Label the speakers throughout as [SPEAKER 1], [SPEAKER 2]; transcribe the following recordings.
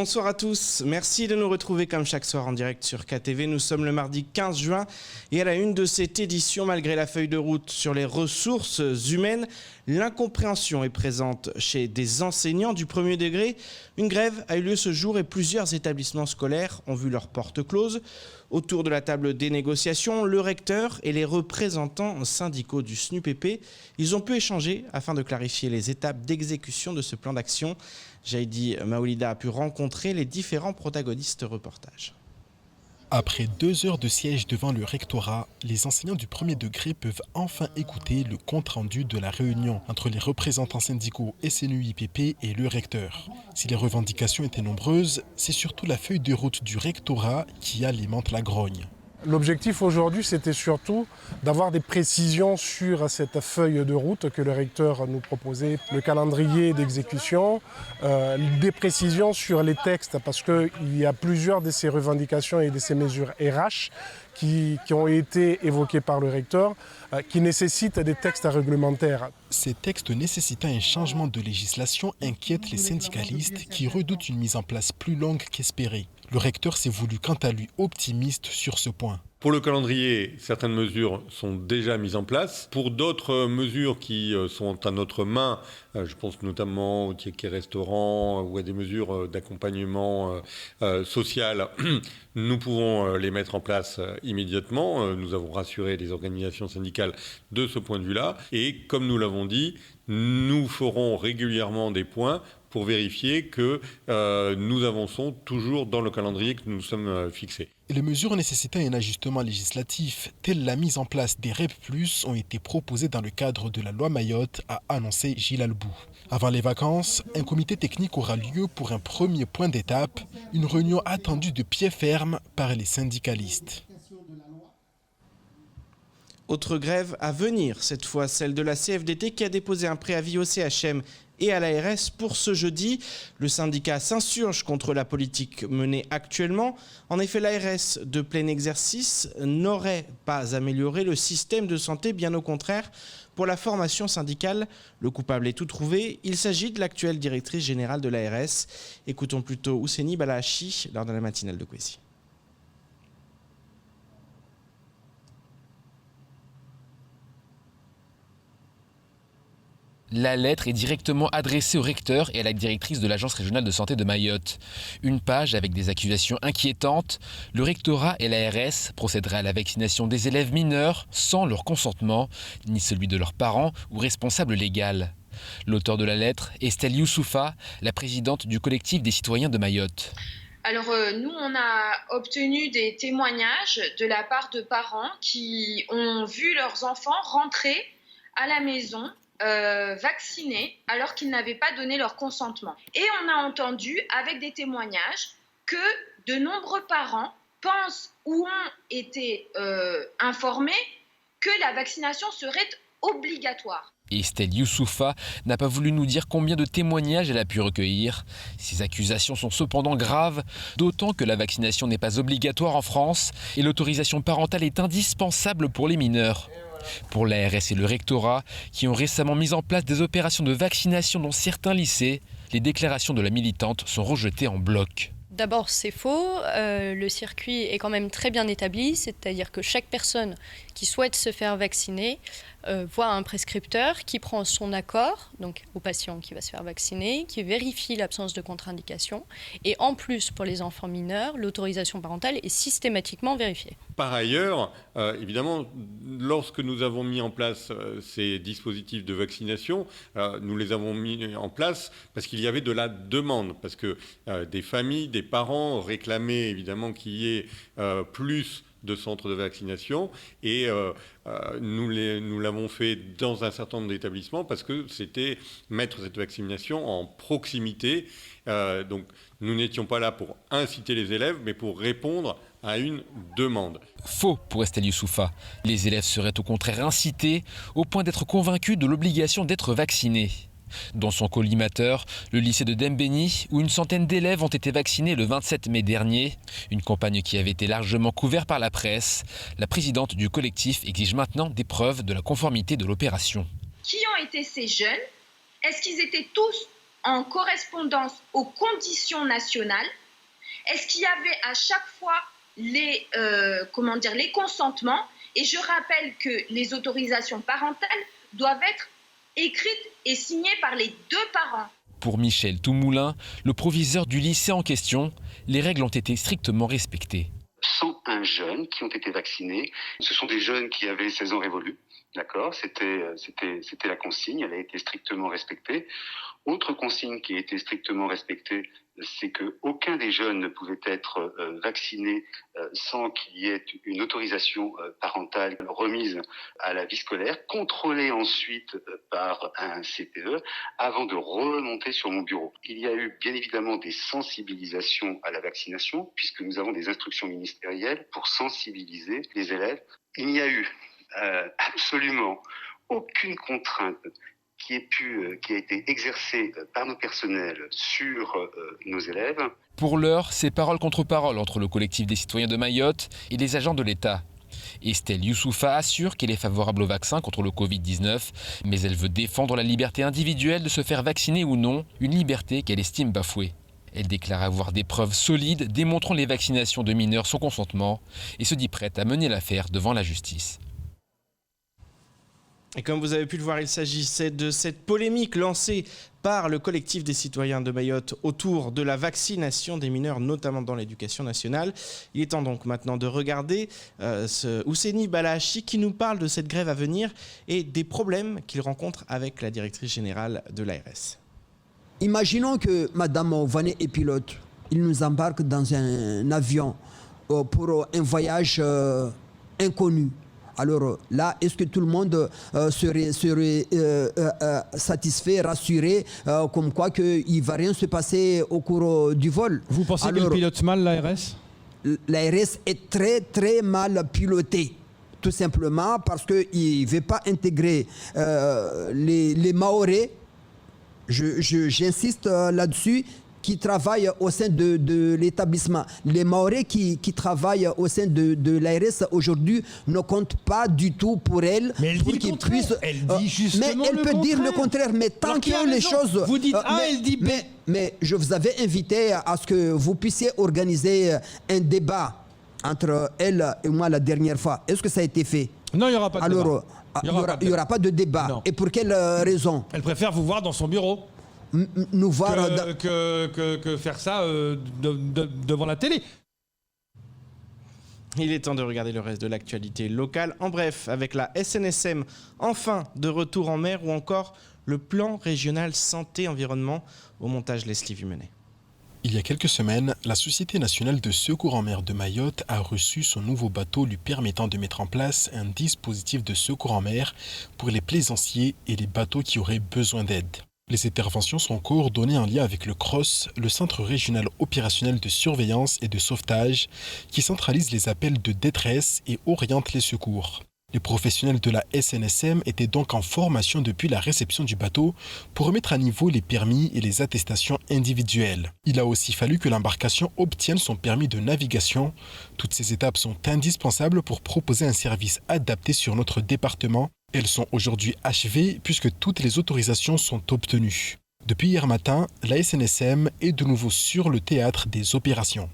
[SPEAKER 1] Bonsoir à tous, merci de nous retrouver comme chaque soir en direct sur KTV. Nous sommes le mardi 15 juin et à la une de cette édition, malgré la feuille de route sur les ressources humaines, l'incompréhension est présente chez des enseignants du premier degré. Une grève a eu lieu ce jour et plusieurs établissements scolaires ont vu leurs portes closes. Autour de la table des négociations, le recteur et les représentants syndicaux du SNUPP, ils ont pu échanger afin de clarifier les étapes d'exécution de ce plan d'action. Jaïdi Maoulida a pu rencontrer les différents protagonistes reportage.
[SPEAKER 2] Après 2 heures de siège devant le rectorat, les enseignants du premier degré peuvent enfin écouter le compte-rendu de la réunion entre les représentants syndicaux SNUIPP et le recteur. Si les revendications étaient nombreuses, c'est surtout la feuille de route du rectorat qui alimente la grogne.
[SPEAKER 3] L'objectif aujourd'hui, c'était surtout d'avoir des précisions sur cette feuille de route que le recteur nous proposait, le calendrier d'exécution, des précisions sur les textes, parce qu'il y a plusieurs de ces revendications et de ces mesures RH qui ont été évoquées par le recteur, qui nécessitent des textes réglementaires.
[SPEAKER 2] Ces textes nécessitant un changement de législation inquiètent les syndicalistes qui redoutent une mise en place plus longue qu'espérée. Le recteur s'est voulu quant à lui optimiste sur ce point.
[SPEAKER 4] Pour le calendrier, certaines mesures sont déjà mises en place. Pour d'autres mesures qui sont à notre main, je pense notamment aux tickets restaurants ou à des mesures d'accompagnement social, nous pouvons les mettre en place immédiatement. Nous avons rassuré les organisations syndicales de ce point de vue-là. Et comme nous l'avons dit, nous ferons régulièrement des points pour vérifier que nous avançons toujours dans le calendrier que nous sommes fixés.
[SPEAKER 2] Et les mesures nécessitant un ajustement législatif, telles la mise en place des REP+, ont été proposées dans le cadre de la loi Mayotte, a annoncé Gilles Albou. Avant les vacances, un comité technique aura lieu pour un premier point d'étape, une réunion attendue de pied ferme par les syndicalistes.
[SPEAKER 1] Autre grève à venir, cette fois celle de la CFDT qui a déposé un préavis au CHM et à l'ARS pour ce jeudi. Le syndicat s'insurge contre la politique menée actuellement. En effet, l'ARS de plein exercice n'aurait pas amélioré le système de santé, bien au contraire. Pour la formation syndicale, le coupable est tout trouvé. Il s'agit de l'actuelle directrice générale de l'ARS. Écoutons plutôt Ouseni Balahachi lors de la matinale de Kwesi.
[SPEAKER 5] La lettre est directement adressée au recteur et à la directrice de l'Agence régionale de santé de Mayotte. Une page avec des accusations inquiétantes. Le rectorat et l'ARS procéderaient à la vaccination des élèves mineurs sans leur consentement, ni celui de leurs parents ou responsables légaux. L'auteur de la lettre, Estelle Youssoufa, la présidente du collectif des citoyens de Mayotte.
[SPEAKER 6] Alors nous, on a obtenu des témoignages de la part de parents qui ont vu leurs enfants rentrer à la maison vaccinés alors qu'ils n'avaient pas donné leur consentement. Et on a entendu avec des témoignages que de nombreux parents pensent ou ont été informés que la vaccination serait obligatoire.
[SPEAKER 5] Estelle Youssoufa n'a pas voulu nous dire combien de témoignages elle a pu recueillir. Ces accusations sont cependant graves, d'autant que la vaccination n'est pas obligatoire en France et l'autorisation parentale est indispensable pour les mineurs. Pour l'ARS et le rectorat, qui ont récemment mis en place des opérations de vaccination dans certains lycées, les déclarations de la militante sont rejetées en bloc.
[SPEAKER 7] D'abord, c'est faux. Le circuit est quand même très bien établi, c'est-à-dire que chaque personne qui souhaite se faire vacciner voit un prescripteur qui prend son accord, donc au patient qui va se faire vacciner, qui vérifie l'absence de contre-indication. Et en plus, pour les enfants mineurs, l'autorisation parentale est systématiquement vérifiée.
[SPEAKER 4] Par ailleurs, évidemment, lorsque nous avons mis en place ces dispositifs de vaccination, nous les avons mis en place parce qu'il y avait de la demande, parce que des familles, des parents réclamaient évidemment qu'il y ait plus de centres de vaccination et nous l'avons fait dans un certain nombre d'établissements parce que c'était mettre cette vaccination en proximité. Donc nous n'étions pas là pour inciter les élèves mais pour répondre à une demande.
[SPEAKER 5] Faux pour Estelle Youssoufa. Les élèves seraient au contraire incités au point d'être convaincus de l'obligation d'être vaccinés. Dans son collimateur, le lycée de Dembéni, où une centaine d'élèves ont été vaccinés le 27 mai dernier, une campagne qui avait été largement couverte par la presse, la présidente du collectif exige maintenant des preuves de la conformité de l'opération.
[SPEAKER 6] Qui ont été ces jeunes? Est-ce qu'ils étaient tous en correspondance aux conditions nationales? Est-ce qu'il y avait à chaque fois les consentements? Et je rappelle que les autorisations parentales doivent être écrites et signées par les deux parents.
[SPEAKER 5] Pour Michel Toumoulin, le proviseur du lycée en question, les règles ont été strictement respectées.
[SPEAKER 8] 101 jeunes qui ont été vaccinés. Ce sont des jeunes qui avaient 16 ans révolus. D'accord, c'était la consigne, elle a été strictement respectée. Autre consigne qui a été strictement respectée, c'est qu'aucun des jeunes ne pouvait être vacciné sans qu'il y ait une autorisation parentale remise à la vie scolaire, contrôlée ensuite par un CPE, avant de remonter sur mon bureau. Il y a eu bien évidemment des sensibilisations à la vaccination, puisque nous avons des instructions ministérielles pour sensibiliser les élèves. Il n'y a eu absolument aucune contrainte qui a été exercée par nos personnels sur nos élèves.
[SPEAKER 5] Pour l'heure, c'est parole contre parole entre le collectif des citoyens de Mayotte et les agents de l'État. Estelle Youssoufa assure qu'elle est favorable au vaccin contre le Covid-19, mais elle veut défendre la liberté individuelle de se faire vacciner ou non, une liberté qu'elle estime bafouée. Elle déclare avoir des preuves solides démontrant les vaccinations de mineurs sans consentement et se dit prête à mener l'affaire devant la justice.
[SPEAKER 1] Et comme vous avez pu le voir, il s'agissait de cette polémique lancée par le collectif des citoyens de Mayotte autour de la vaccination des mineurs, notamment dans l'éducation nationale. Il est temps donc maintenant de regarder Ousseni Balahachi qui nous parle de cette grève à venir et des problèmes qu'il rencontre avec la directrice générale de l'ARS.
[SPEAKER 9] Imaginons que Madame Vanet est pilote. Il nous embarque dans un avion pour un voyage inconnu. Alors là, est-ce que tout le monde serait satisfait, rassuré, comme quoi qu'il ne va rien se passer au cours du vol?
[SPEAKER 10] Vous pensez qu'il pilote mal l'ARS?
[SPEAKER 9] L'ARS est très très mal pilotée. Tout simplement parce qu'il ne veut pas intégrer les Mahorais, j'insiste là-dessus, qui travaillent au sein de l'établissement. Les Mahorais qui travaillent au sein de l'ARS aujourd'hui ne comptent pas du tout pour elle.
[SPEAKER 10] Mais elle dit le contraire. Elle dit justement
[SPEAKER 9] mais elle peut dire le contraire. Mais tant que les choses...
[SPEAKER 10] Vous dites A, elle dit B.
[SPEAKER 9] Mais je vous avais invité à ce que vous puissiez organiser un débat entre elle et moi la dernière fois. Est-ce que ça a été fait?
[SPEAKER 10] Non, il n'y aura pas de débat.
[SPEAKER 9] Il n'y aura pas de débat.
[SPEAKER 10] Non.
[SPEAKER 9] Et pour quelle raison?
[SPEAKER 10] Elle préfère vous voir dans son bureau.
[SPEAKER 9] Nous voir
[SPEAKER 10] que faire ça devant la télé.
[SPEAKER 1] Il est temps de regarder le reste de l'actualité locale. En bref, avec la SNSM enfin de retour en mer ou encore le plan régional santé-environnement au montage Leslie Vumenet.
[SPEAKER 2] Il y a quelques semaines, la Société nationale de secours en mer de Mayotte a reçu son nouveau bateau lui permettant de mettre en place un dispositif de secours en mer pour les plaisanciers et les bateaux qui auraient besoin d'aide. Les interventions sont coordonnées en lien avec le CROSS, le Centre régional opérationnel de surveillance et de sauvetage, qui centralise les appels de détresse et oriente les secours. Les professionnels de la SNSM étaient donc en formation depuis la réception du bateau pour remettre à niveau les permis et les attestations individuelles. Il a aussi fallu que l'embarcation obtienne son permis de navigation. Toutes ces étapes sont indispensables pour proposer un service adapté sur notre département. Elles sont aujourd'hui achevées puisque toutes les autorisations sont obtenues. Depuis hier matin, la SNSM est de nouveau sur le théâtre des opérations.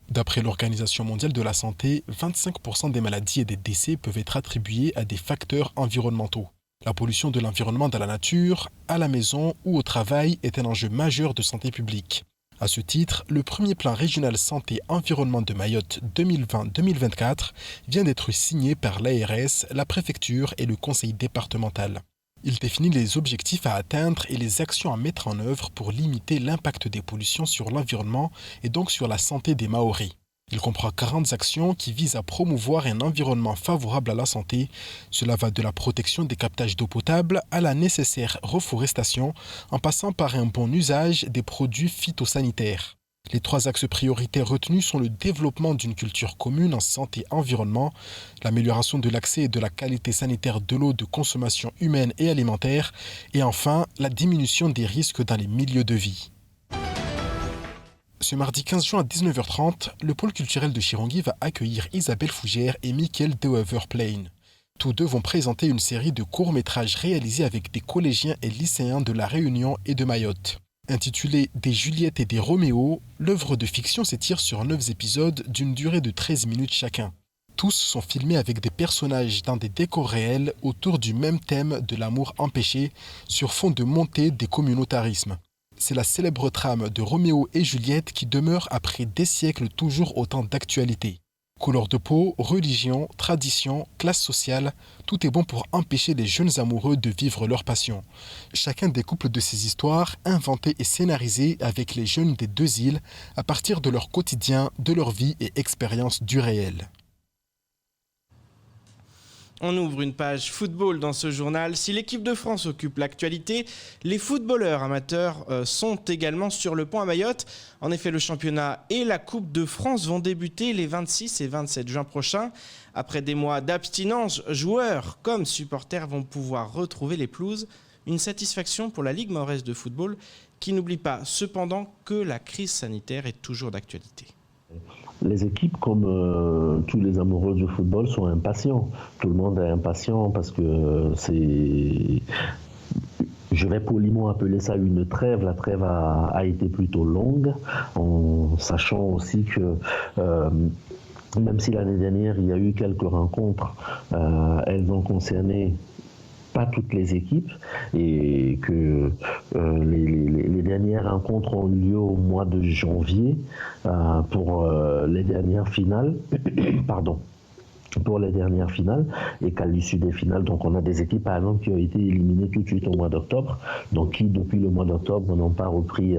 [SPEAKER 2] D'après l'Organisation mondiale de la santé, 25% des maladies et des décès peuvent être attribués à des facteurs environnementaux. La pollution de l'environnement dans la nature, à la maison ou au travail est un enjeu majeur de santé publique. À ce titre, le premier plan régional santé-environnement de Mayotte 2020-2024 vient d'être signé par l'ARS, la préfecture et le conseil départemental. Il définit les objectifs à atteindre et les actions à mettre en œuvre pour limiter l'impact des pollutions sur l'environnement et donc sur la santé des Mahorais. Il comprend 40 actions qui visent à promouvoir un environnement favorable à la santé. Cela va de la protection des captages d'eau potable à la nécessaire reforestation, en passant par un bon usage des produits phytosanitaires. Les 3 axes prioritaires retenus sont le développement d'une culture commune en santé-environnement, l'amélioration de l'accès et de la qualité sanitaire de l'eau de consommation humaine et alimentaire, et enfin la diminution des risques dans les milieux de vie. Ce mardi 15 juin à 19h30, le pôle culturel de Chirangui va accueillir Isabelle Fougère et Michael de Overplain. Tous deux vont présenter une série de courts-métrages réalisés avec des collégiens et lycéens de La Réunion et de Mayotte. Intitulée Des Juliette et des Roméo, l'œuvre de fiction s'étire sur 9 épisodes d'une durée de 13 minutes chacun. Tous sont filmés avec des personnages dans des décors réels autour du même thème de l'amour empêché sur fond de montée des communautarismes. C'est la célèbre trame de Roméo et Juliette qui demeure après des siècles toujours autant d'actualité. Couleur de peau, religion, tradition, classe sociale, tout est bon pour empêcher les jeunes amoureux de vivre leur passion. Chacun découple de ces histoires, inventées et scénarisées avec les jeunes des deux îles à partir de leur quotidien, de leur vie et expérience du réel.
[SPEAKER 1] On ouvre une page football dans ce journal. Si l'équipe de France occupe l'actualité, les footballeurs amateurs sont également sur le pont à Mayotte. En effet, le championnat et la Coupe de France vont débuter les 26 et 27 juin prochains. Après des mois d'abstinence, joueurs comme supporters vont pouvoir retrouver les pelouses. Une satisfaction pour la Ligue mahoraise de football qui n'oublie pas cependant que la crise sanitaire est toujours d'actualité.
[SPEAKER 11] Les équipes, comme tous les amoureux du football, sont impatients. Tout le monde est impatient parce que c'est... Je vais poliment appeler ça une trêve. La trêve a été plutôt longue, en sachant aussi que... même si l'année dernière, il y a eu quelques rencontres, elles ont concerné pas toutes les équipes et que les dernières rencontres ont eu lieu au mois de janvier pour les dernières finales. Pardon. Pour les dernières finales et qu'à l'issue des finales, donc on a des équipes par exemple qui ont été éliminées tout de suite au mois d'octobre, donc qui depuis le mois d'octobre n'ont pas repris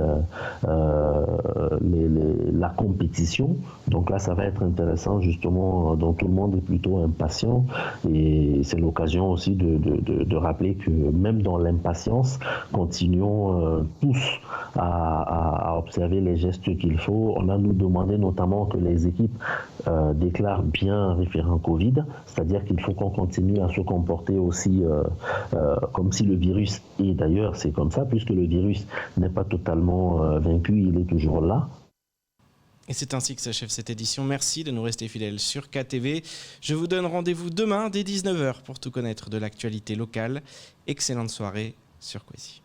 [SPEAKER 11] la compétition. Donc là ça va être intéressant justement, donc tout le monde est plutôt impatient et c'est l'occasion aussi de rappeler que même dans l'impatience, continuons tous à observer les gestes qu'il faut. On a nous demandé notamment que les équipes déclarent bien référent Covid, c'est-à-dire qu'il faut qu'on continue à se comporter aussi comme si le virus, et d'ailleurs c'est comme ça, puisque le virus n'est pas totalement vaincu, il est toujours là.
[SPEAKER 1] Et c'est ainsi que s'achève cette édition. Merci de nous rester fidèles sur KTV. Je vous donne rendez-vous demain dès 19h pour tout connaître de l'actualité locale. Excellente soirée sur Kwesi.